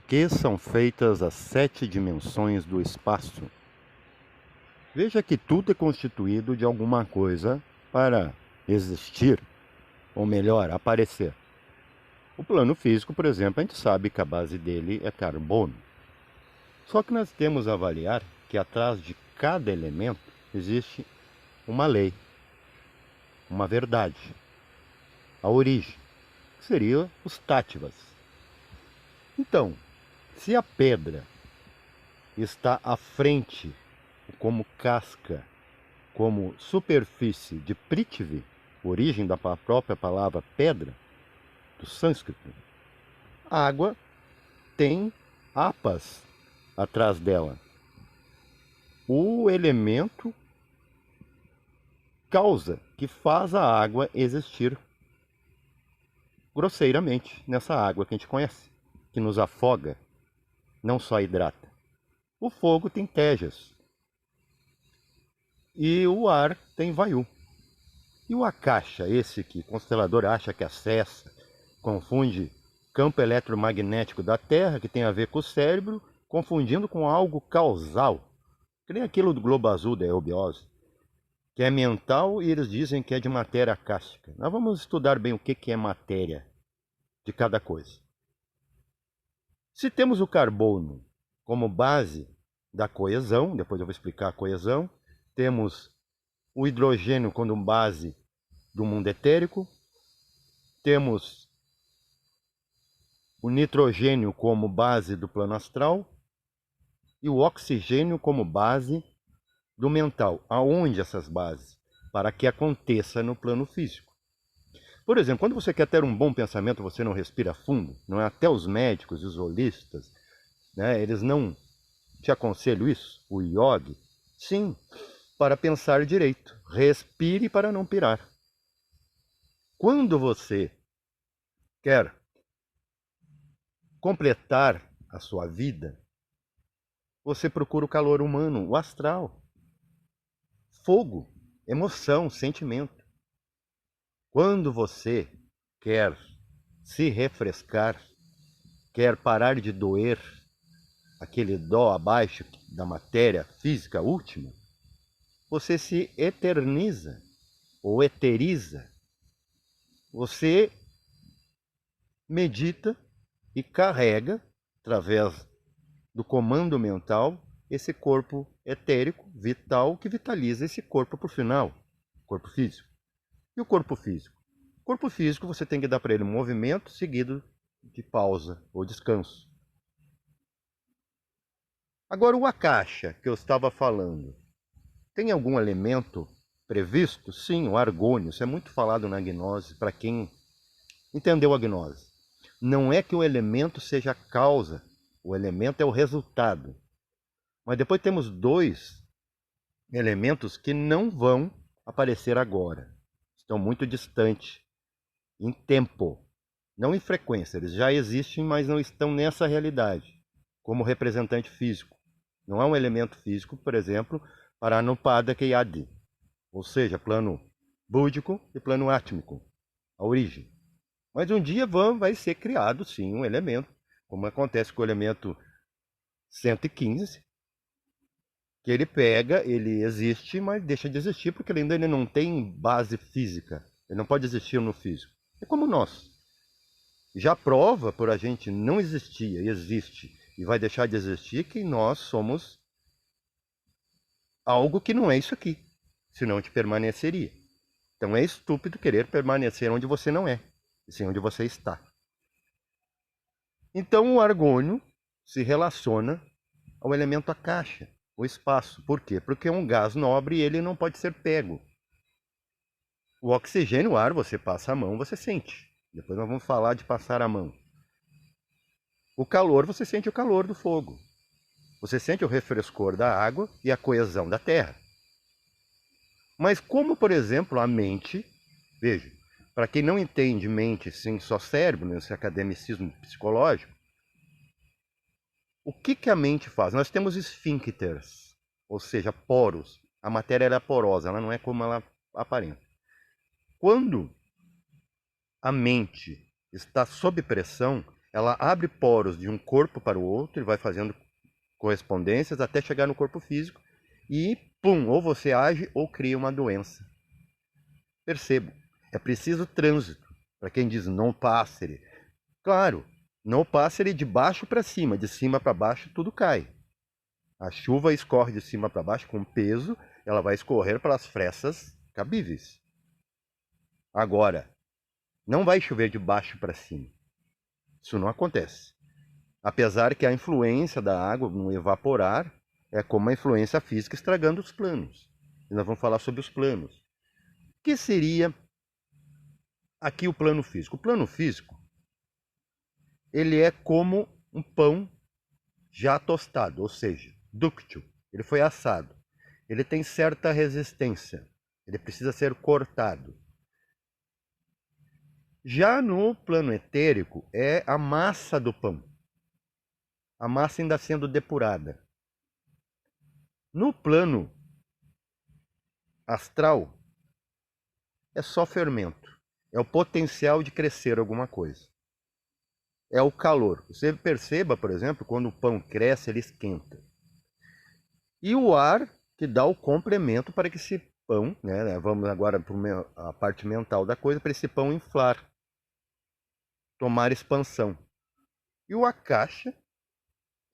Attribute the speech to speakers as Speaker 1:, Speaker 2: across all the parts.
Speaker 1: que são feitas as 7 dimensões do espaço? Veja que tudo é constituído de alguma coisa para existir, ou melhor, aparecer. O plano físico, por exemplo, a gente sabe que a base dele é carbono. Só que nós temos a avaliar que atrás de cada elemento existe uma lei, uma verdade, a origem, que seria os táttivas. Então, se a pedra está à frente, como casca, como superfície de Prithvi, origem da própria palavra pedra, do sânscrito, a água tem apas atrás dela. O elemento causa que faz a água existir grosseiramente nessa água que a gente conhece, que nos afoga, não só hidrata. O fogo tem tejas e o ar tem vayu. E o Akasha, esse que o constelador acha que acessa, confunde campo eletromagnético da Terra, que tem a ver com o cérebro, confundindo com algo causal. Que nem aquilo do globo azul da eubiose, que é mental e eles dizem que é de matéria akáshica. Nós vamos estudar bem o que é matéria de cada coisa. Se temos o carbono como base da coesão, depois eu vou explicar a coesão, temos o hidrogênio como base do mundo etérico, temos o nitrogênio como base do plano astral e o oxigênio como base do mental. Aonde essas bases? Para que aconteça no plano físico. Por exemplo, quando você quer ter um bom pensamento, você não respira fundo, não é? Até os médicos e os holistas, né? Eles não te aconselham isso, o yogi? Sim, para pensar direito. Respire para não pirar. Quando você quer completar a sua vida, você procura o calor humano, o astral. Fogo, emoção, sentimento. Quando você quer se refrescar, quer parar de doer, aquele dó abaixo da matéria física última, você se eterniza ou eteriza. Você medita e carrega, através do comando mental, esse corpo etérico, vital, que vitaliza esse corpo por final, corpo físico. E o corpo físico? O corpo físico você tem que dar para ele um movimento seguido de pausa ou descanso. Agora o Akasha, que eu estava falando, tem algum elemento previsto? Sim, o argônio. Isso é muito falado na gnose, para quem entendeu a gnose. Não é que o elemento seja a causa, o elemento é o resultado. Mas depois temos dois elementos que não vão aparecer agora. Estão muito distantes em tempo, não em frequência. Eles já existem, mas não estão nessa realidade, como representante físico. Não é um elemento físico, por exemplo, para Anupada Keyadi, ou seja, plano búdico e plano átmico, a origem. Mas um dia vai ser criado, sim, um elemento, como acontece com o elemento 115, que ele pega, ele existe, mas deixa de existir, porque ele ainda não tem base física. Ele não pode existir no físico. É como nós. Já prova por a gente não existir e existe, e vai deixar de existir, que nós somos algo que não é isso aqui, senão a gente permaneceria. Então é estúpido querer permanecer onde você não é, e sim onde você está. Então o argônio se relaciona ao elemento Akasha, o espaço. Por quê? Porque é um gás nobre e ele não pode ser pego. O oxigênio, o ar, você passa a mão, você sente. Depois nós vamos falar de passar a mão. O calor, você sente o calor do fogo. Você sente o refrescor da água e a coesão da terra. Mas como, por exemplo, a mente, veja, para quem não entende mente sem só cérebro, nesse academicismo psicológico, o que a mente faz? Nós temos esfíncteres, ou seja, poros. A matéria é porosa, ela não é como ela aparenta. Quando a mente está sob pressão, Ela abre poros de um corpo para o outro e vai fazendo correspondências até chegar no corpo físico e, pum, ou você age ou cria uma doença. Percebo, é preciso trânsito. Para quem diz não passere, claro, não passere de baixo para cima, de cima para baixo tudo cai. A chuva escorre de cima para baixo com peso, ela vai escorrer pelas frestas cabíveis. Agora, não vai chover de baixo para cima. Isso não acontece. Apesar que a influência da água no evaporar é como a influência física estragando os planos. E nós vamos falar sobre os planos. O que seria aqui o plano físico? O plano físico, ele é como um pão já tostado, ou seja, dúctil. Ele foi assado. Ele tem certa resistência. Ele precisa ser cortado. Já no plano etérico, é a massa do pão. A massa ainda sendo depurada. No plano astral, é só fermento. É o potencial de crescer alguma coisa. É o calor. Você perceba, por exemplo, quando o pão cresce, ele esquenta. E o ar que dá o complemento para que esse pão, né, vamos agora para a parte mental da coisa, para esse pão inflar, tomar expansão. E o akasha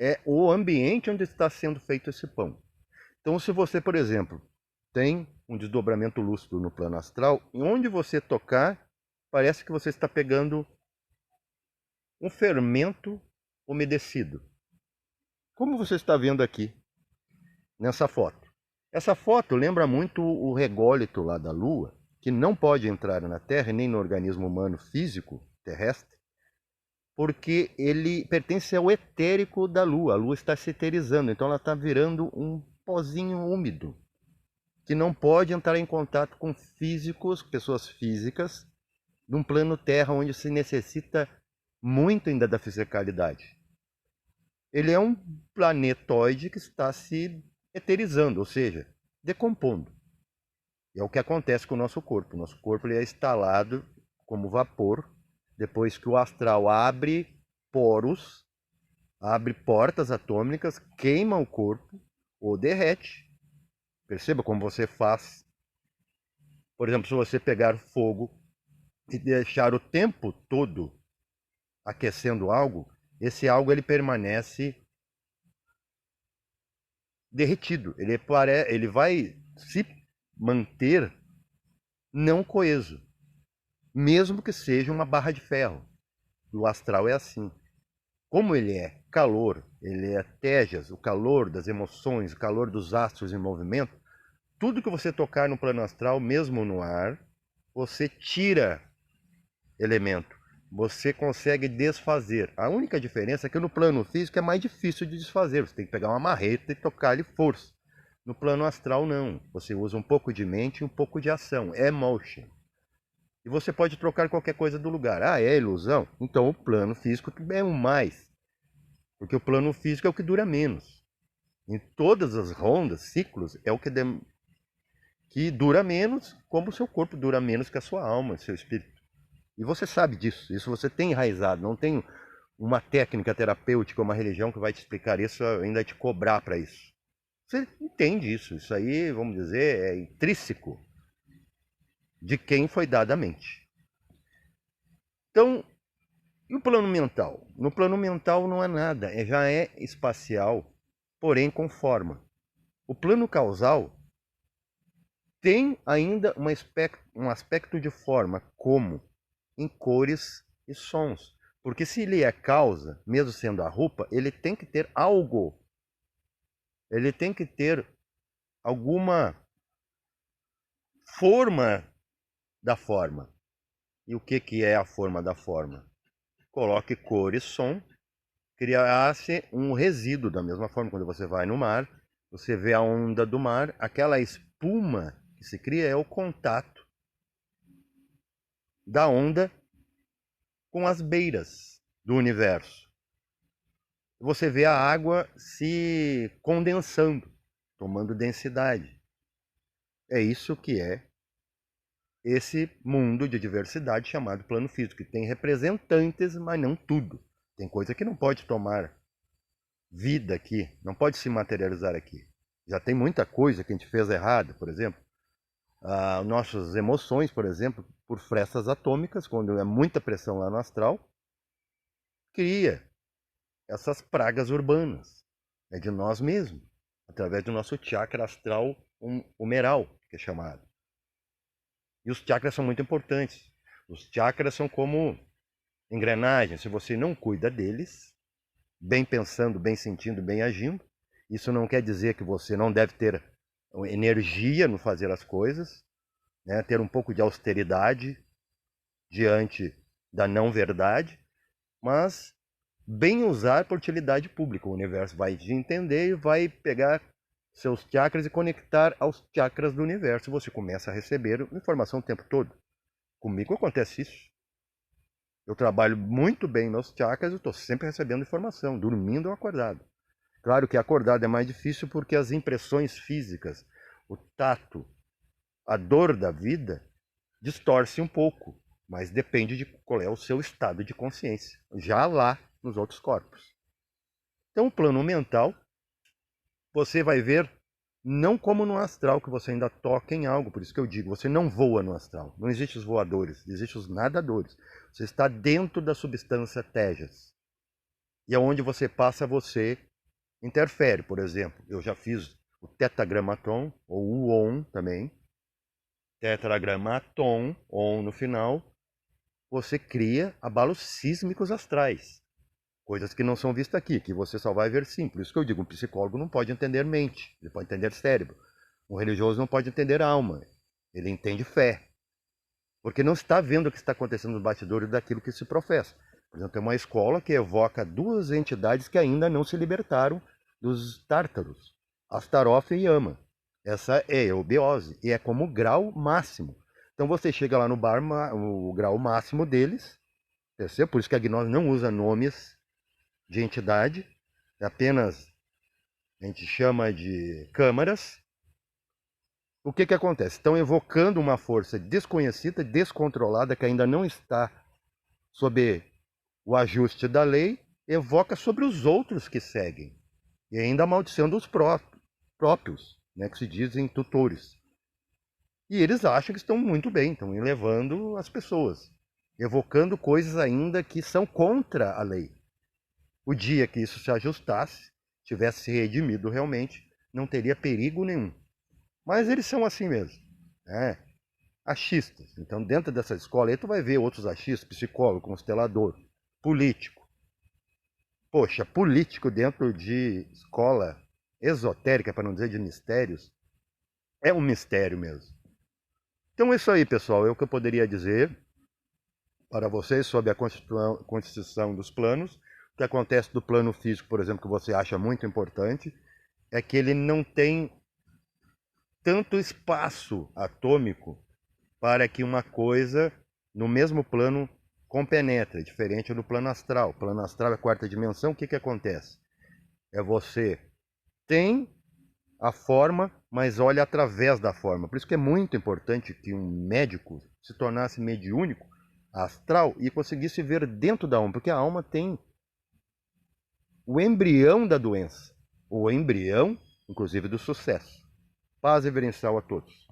Speaker 1: é o ambiente onde está sendo feito esse pão. Então, se você, por exemplo, tem um desdobramento lúcido no plano astral, e onde você tocar, parece que você está pegando um fermento umedecido. Como você está vendo aqui, nessa foto. Essa foto lembra muito o rególito lá da Lua, que não pode entrar na Terra, nem no organismo humano físico terrestre, porque ele pertence ao etérico da Lua. A Lua está se eterizando, então ela está virando um pozinho úmido, que não pode entrar em contato com físicos, pessoas físicas, num plano Terra onde se necessita muito ainda da fisicalidade. Ele é um planetoide que está se eterizando, ou seja, decompondo. E é o que acontece com o nosso corpo. O nosso corpo ele é instalado como vapor, depois que o astral abre poros, abre portas atômicas, queima o corpo ou derrete. Perceba como você faz. Por exemplo, se você pegar fogo e deixar o tempo todo aquecendo algo, esse algo ele permanece derretido. Ele vai se manter não coeso, mesmo que seja uma barra de ferro. O astral é assim. Como ele é calor, ele é tejas, o calor das emoções, o calor dos astros em movimento, tudo que você tocar no plano astral, mesmo no ar, você tira elemento. Você consegue desfazer. A única diferença é que no plano físico é mais difícil de desfazer. Você tem que pegar uma marreta e tocar-lhe força. No plano astral, não. Você usa um pouco de mente e um pouco de ação. É motion. E você pode trocar qualquer coisa do lugar. Ah, é ilusão? Então o plano físico é o mais. Porque o plano físico é o que dura menos. Em todas as rondas, ciclos, é o que dura menos, como o seu corpo dura menos que a sua alma, seu espírito. E você sabe disso, isso você tem enraizado, não tem uma técnica terapêutica, uma religião que vai te explicar isso, ainda te cobrar para isso. Você entende isso, isso aí, vamos dizer, é intrínseco de quem foi dada a mente. Então, e o plano mental? No plano mental não é nada, já é espacial, porém com forma. O plano causal tem ainda um aspecto de forma, como em cores e sons. Porque se ele é causa, mesmo sendo a roupa, ele tem que ter algo. Ele tem que ter alguma forma da forma. E o que é a forma da forma? Coloque cor e som, criar-se um resíduo. Da mesma forma, quando você vai no mar, você vê a onda do mar, aquela espuma que se cria é o contato da onda com as beiras do universo. Você vê a água se condensando, tomando densidade. É isso que é esse mundo de diversidade chamado plano físico, que tem representantes, mas não tudo. Tem coisa que não pode tomar vida aqui, não pode se materializar aqui. Já tem muita coisa que a gente fez errado, por exemplo. Nossas emoções, por exemplo, por frestas atômicas, quando é muita pressão lá no astral, cria essas pragas urbanas. É de nós mesmos, através do nosso chakra astral humeral, que é chamado. E os chakras são muito importantes. Os chakras são como engrenagens. Se você não cuida deles, bem pensando, bem sentindo, bem agindo, isso não quer dizer que você não deve ter energia no fazer as coisas, né? Ter um pouco de austeridade diante da não verdade, mas bem usar para utilidade pública. O universo vai te entender e vai pegar seus chakras e conectar aos chakras do universo. Você começa a receber informação o tempo todo. Comigo acontece isso. Eu trabalho muito bem meus chakras, eu estou sempre recebendo informação, dormindo ou acordado. Claro que acordado é mais difícil porque as impressões físicas, o tato, a dor da vida, distorce um pouco, mas depende de qual é o seu estado de consciência, já lá nos outros corpos. Então, o plano mental, você vai ver não como no astral, que você ainda toca em algo, por isso que eu digo, você não voa no astral. Não existem os voadores, existem os nadadores. Você está dentro da substância Tejas. E aonde você passa, você interfere. Por exemplo, eu já fiz o tetragramaton, ou o ON também. Tetragramaton, ON no final. Você cria abalos sísmicos astrais. Coisas que não são vistas aqui, que você só vai ver sim. Por isso que eu digo, um psicólogo não pode entender mente, ele pode entender cérebro. Um religioso não pode entender alma, ele entende fé. Porque não está vendo o que está acontecendo nos bastidores daquilo que se professa. Por exemplo, tem uma escola que evoca duas entidades que ainda não se libertaram dos tártaros, Astaroth e Yama. Essa é a eubiose, e é como grau máximo. Então você chega lá no bar, o grau máximo deles, percebe? Por isso que a gnose não usa nomes de entidade, apenas a gente chama de câmaras. O que acontece? Estão evocando uma força desconhecida, descontrolada, que ainda não está sob o ajuste da lei, evoca sobre os outros que seguem. E ainda amaldiçoando os próprios, né, que se dizem tutores. E eles acham que estão muito bem, estão elevando as pessoas, evocando coisas ainda que são contra a lei. O dia que isso se ajustasse, tivesse se redimido realmente, não teria perigo nenhum. Mas eles são assim mesmo, né? Achistas. Então, dentro dessa escola aí, tu vai ver outros achistas, psicólogo, constelador, político. Poxa, político dentro de escola esotérica, para não dizer de mistérios, é um mistério mesmo. Então é isso aí, pessoal. É o que eu poderia dizer para vocês sobre a constituição dos planos. O que acontece do plano físico, por exemplo, que você acha muito importante, é que ele não tem tanto espaço atômico para que uma coisa no mesmo plano compenetre, diferente do plano astral. O plano astral é a quarta dimensão, o que acontece? É você tem a forma, mas olha através da forma. Por isso que é muito importante que um médico se tornasse mediúnico, astral, e conseguisse ver dentro da alma, porque a alma tem o embrião da doença, o embrião, inclusive, do sucesso. Paz reverencial a todos.